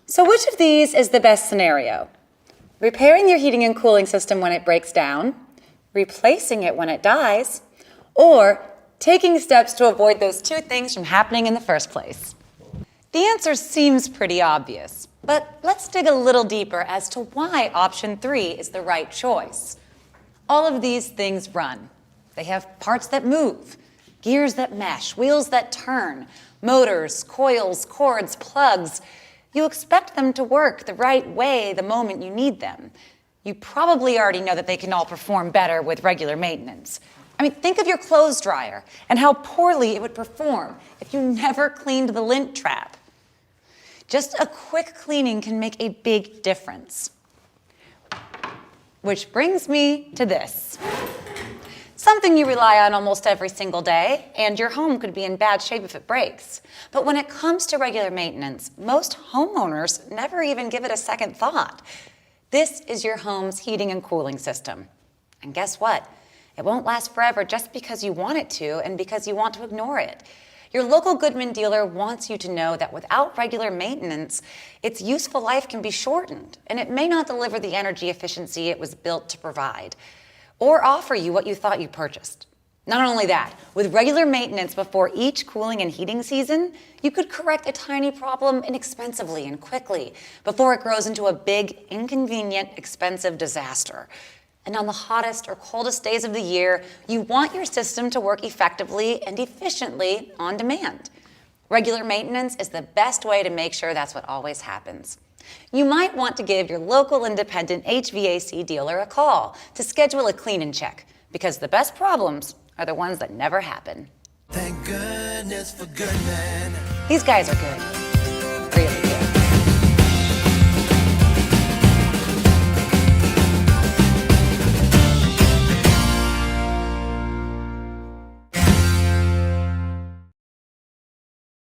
So which of these is the best scenario? Repairing your heating and cooling system when it breaks down, replacing it when it dies, or taking steps to avoid those two things from happening in the first place? The answer seems pretty obvious, but let's dig a little deeper as to why option 3 is the right choice. All of these things run. They have parts that move, gears that mesh, wheels that turn, motors, coils, cords, plugs. You expect them to work the right way the moment you need them. You probably already know that they can all perform better with regular maintenance. I mean, think of your clothes dryer and how poorly it would perform if you never cleaned the lint trap. Just a quick cleaning can make a big difference. Which brings me to this. Something you rely on almost every single day, and your home could be in bad shape if it breaks. But when it comes to regular maintenance, most homeowners never even give it a second thought. This is your home's heating and cooling system. And guess what? It won't last forever just because you want it to and because you want to ignore it. Your local Goodman dealer wants you to know that without regular maintenance, its useful life can be shortened, and it may not deliver the energy efficiency it was built to provide, or offer you what you thought you purchased. Not only that, with regular maintenance before each cooling and heating season, you could correct a tiny problem inexpensively and quickly before it grows into a big, inconvenient, expensive disaster. And on the hottest or coldest days of the year, you want your system to work effectively and efficiently on demand. Regular maintenance is the best way to make sure that's what always happens. You might want to give your local independent HVAC dealer a call to schedule a clean and check, because the best problems are the ones that never happen. Thank goodness for Goodman. These guys are good.